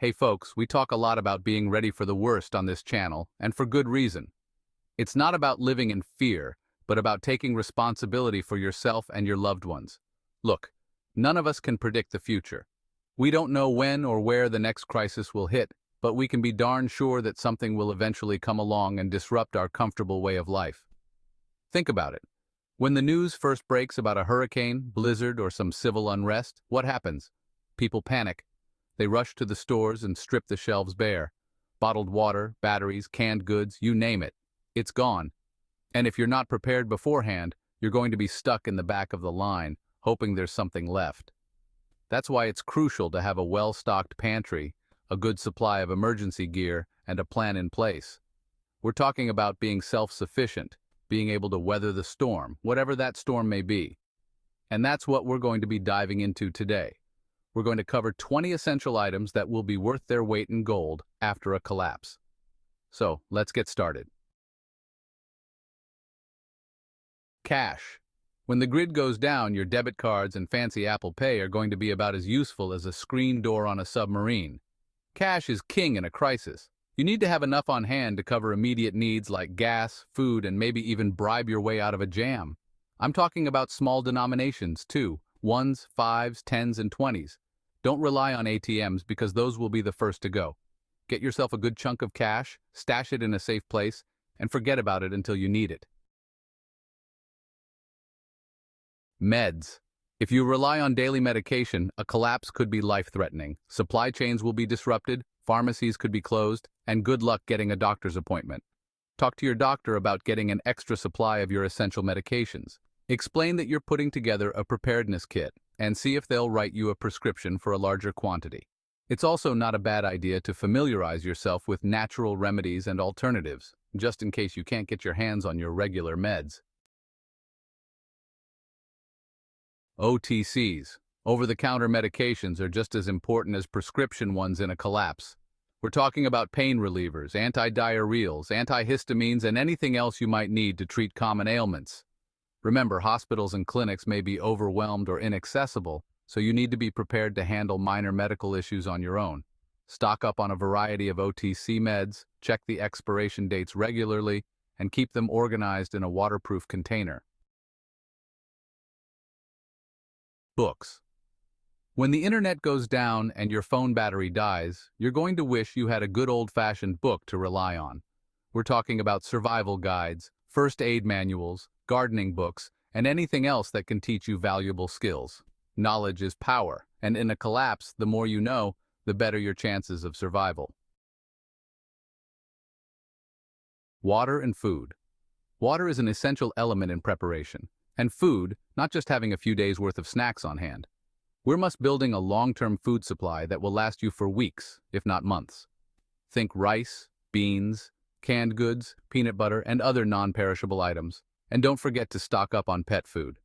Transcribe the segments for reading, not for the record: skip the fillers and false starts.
Hey folks, we talk a lot about being ready for the worst on this channel, and for good reason. It's not about living in fear, but about taking responsibility for yourself and your loved ones. Look, none of us can predict the future. We don't know when or where the next crisis will hit, but we can be darn sure that something will eventually come along and disrupt our comfortable way of life. Think about it. When the news first breaks about a hurricane, blizzard, or some civil unrest, what happens? People panic. They rush to the stores and strip the shelves bare. Bottled water, batteries, canned goods, you name it. It's gone. And if you're not prepared beforehand, you're going to be stuck in the back of the line, hoping there's something left. That's why it's crucial to have a well-stocked pantry, a good supply of emergency gear, and a plan in place. We're talking about being self-sufficient, being able to weather the storm, whatever that storm may be. And that's what we're going to be diving into today. We're going to cover 20 essential items that will be worth their weight in gold after a collapse. So, let's get started. Cash. When the grid goes down, your debit cards and fancy Apple Pay are going to be about as useful as a screen door on a submarine. Cash is king in a crisis. You need to have enough on hand to cover immediate needs like gas, food, and maybe even bribe your way out of a jam. I'm talking about small denominations, too. Ones, fives, tens, and 20s. Don't rely on ATMs because those will be the first to go. Get yourself a good chunk of cash, stash it in a safe place, and forget about it until you need it. Meds. If you rely on daily medication, a collapse could be life-threatening. Supply chains will be disrupted, pharmacies could be closed, and good luck getting a doctor's appointment. Talk to your doctor about getting an extra supply of your essential medications. Explain that you're putting together a preparedness kit, and see if they'll write you a prescription for a larger quantity. It's also not a bad idea to familiarize yourself with natural remedies and alternatives, just in case you can't get your hands on your regular meds. OTCs, over-the-counter medications, are just as important as prescription ones in a collapse. We're talking about pain relievers, antidiarrheals, antihistamines, and anything else you might need to treat common ailments. Remember, hospitals and clinics may be overwhelmed or inaccessible, so you need to be prepared to handle minor medical issues on your own. Stock up on a variety of OTC meds, check the expiration dates regularly, and keep them organized in a waterproof container. Books. When the internet goes down and your phone battery dies, you're going to wish you had a good old-fashioned book to rely on. We're talking about survival guides, first aid manuals, gardening books, and anything else that can teach you valuable skills. Knowledge is power, and in a collapse, the more you know, the better your chances of survival. Water and food. Water is an essential element in preparation, and food, not just having a few days' worth of snacks on hand. We must building a long-term food supply that will last you for weeks, if not months. Think rice, beans, canned goods, peanut butter, and other non-perishable items. And don't forget to stock up on pet food.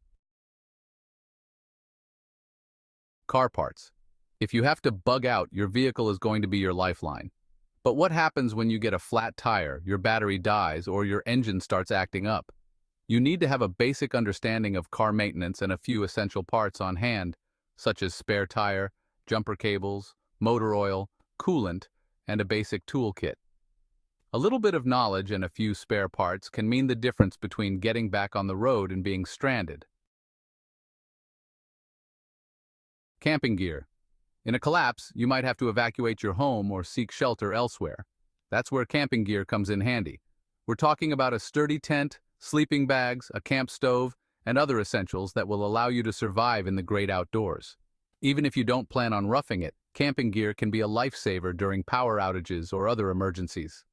Car parts. If you have to bug out, your vehicle is going to be your lifeline. But what happens when you get a flat tire, your battery dies, or your engine starts acting up? You need to have a basic understanding of car maintenance and a few essential parts on hand, such as spare tire, jumper cables, motor oil, coolant, and a basic toolkit. A little bit of knowledge and a few spare parts can mean the difference between getting back on the road and being stranded. Camping gear. In a collapse, you might have to evacuate your home or seek shelter elsewhere. That's where camping gear comes in handy. We're talking about a sturdy tent, sleeping bags, a camp stove, and other essentials that will allow you to survive in the great outdoors. Even if you don't plan on roughing it, camping gear can be a lifesaver during power outages or other emergencies.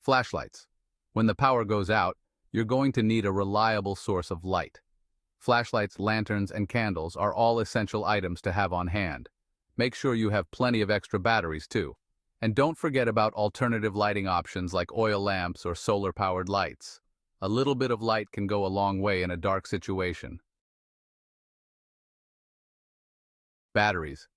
Flashlights. When the power goes out, you're going to need a reliable source of light. Flashlights, lanterns, and candles are all essential items to have on hand. Make sure you have plenty of extra batteries too. And don't forget about alternative lighting options like oil lamps or solar-powered lights. A little bit of light can go a long way in a dark situation. Batteries.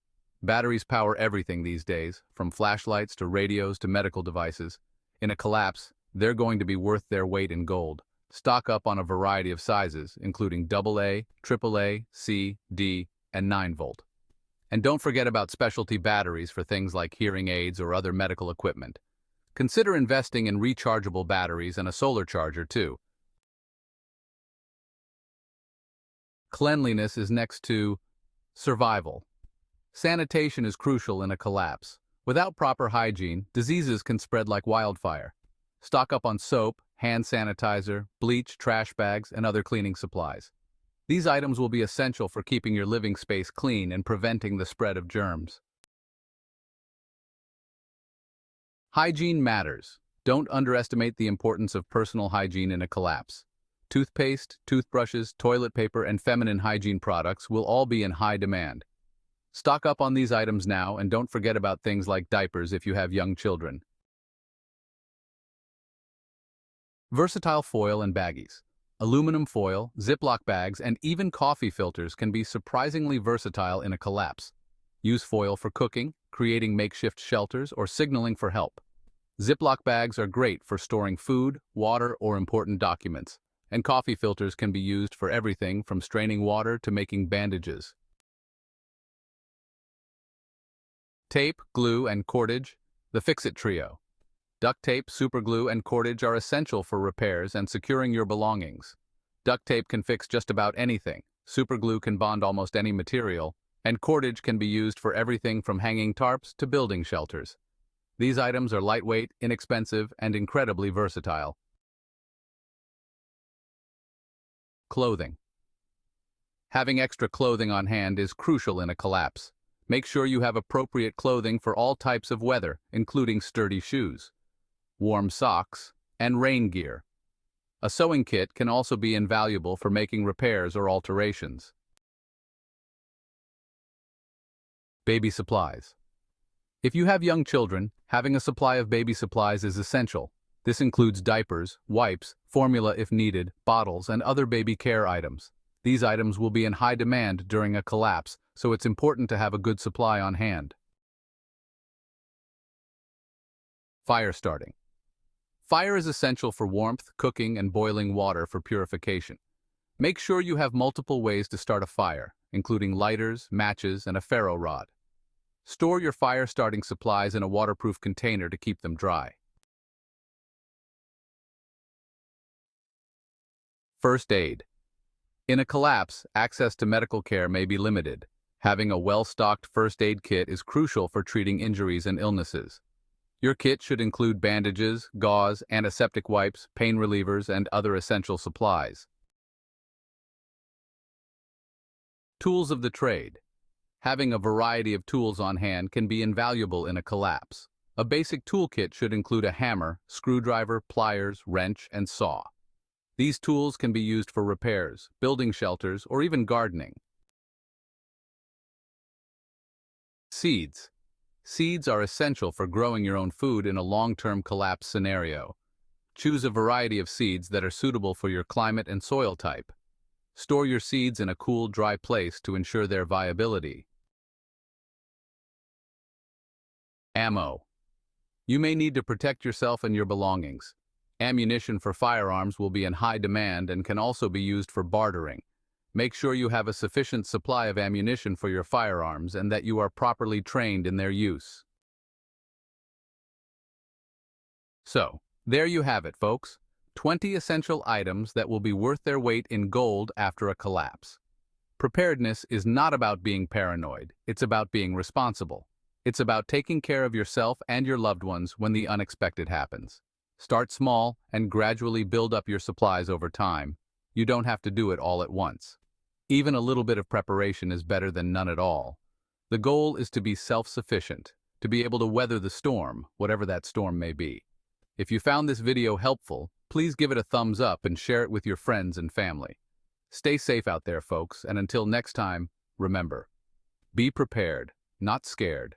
Batteries power everything these days, from flashlights to radios to medical devices. In a collapse, they're going to be worth their weight in gold. Stock up on a variety of sizes, including AA, AAA, C, D, and 9-volt. And don't forget about specialty batteries for things like hearing aids or other medical equipment. Consider investing in rechargeable batteries and a solar charger too. Cleanliness is next to survival. Sanitation is crucial in a collapse. Without proper hygiene, diseases can spread like wildfire. Stock up on soap, hand sanitizer, bleach, trash bags, and other cleaning supplies. These items will be essential for keeping your living space clean and preventing the spread of germs. Hygiene matters. Don't underestimate the importance of personal hygiene in a collapse. Toothpaste, toothbrushes, toilet paper, and feminine hygiene products will all be in high demand. Stock up on these items now and don't forget about things like diapers if you have young children. Versatile foil and baggies. Aluminum foil, Ziploc bags, and even coffee filters can be surprisingly versatile in a collapse. Use foil for cooking, creating makeshift shelters, or signaling for help. Ziploc bags are great for storing food, water, or important documents, and coffee filters can be used for everything from straining water to making bandages. Tape, glue, and cordage, the Fix-It trio. Duct tape, superglue, and cordage are essential for repairs and securing your belongings. Duct tape can fix just about anything, superglue can bond almost any material, and cordage can be used for everything from hanging tarps to building shelters. These items are lightweight, inexpensive, and incredibly versatile. Clothing. Having extra clothing on hand is crucial in a collapse. Make sure you have appropriate clothing for all types of weather, including sturdy shoes, warm socks, and rain gear. A sewing kit can also be invaluable for making repairs or alterations. Baby supplies. If you have young children, having a supply of baby supplies is essential. This includes diapers, wipes, formula if needed, bottles, and other baby care items. These items will be in high demand during a collapse, so it's important to have a good supply on hand. Fire starting. Fire is essential for warmth, cooking, and boiling water for purification. Make sure you have multiple ways to start a fire, including lighters, matches, and a ferro rod. Store your fire-starting supplies in a waterproof container to keep them dry. First aid. In a collapse, access to medical care may be limited. Having a well-stocked first aid kit is crucial for treating injuries and illnesses. Your kit should include bandages, gauze, antiseptic wipes, pain relievers, and other essential supplies. Tools of the trade. Having a variety of tools on hand can be invaluable in a collapse. A basic toolkit should include a hammer, screwdriver, pliers, wrench, and saw. These tools can be used for repairs, building shelters, or even gardening. Seeds. Seeds are essential for growing your own food in a long-term collapse scenario. Choose a variety of seeds that are suitable for your climate and soil type. Store your seeds in a cool, dry place to ensure their viability. Ammo. You may need to protect yourself and your belongings. Ammunition for firearms will be in high demand and can also be used for bartering. Make sure you have a sufficient supply of ammunition for your firearms and that you are properly trained in their use. So, there you have it, folks. 20 essential items that will be worth their weight in gold after a collapse. Preparedness is not about being paranoid, it's about being responsible. It's about taking care of yourself and your loved ones when the unexpected happens. Start small and gradually build up your supplies over time. You don't have to do it all at once. Even a little bit of preparation is better than none at all. The goal is to be self-sufficient, to be able to weather the storm, whatever that storm may be. If you found this video helpful, please give it a thumbs up and share it with your friends and family. Stay safe out there, folks, and until next time, remember, be prepared, not scared.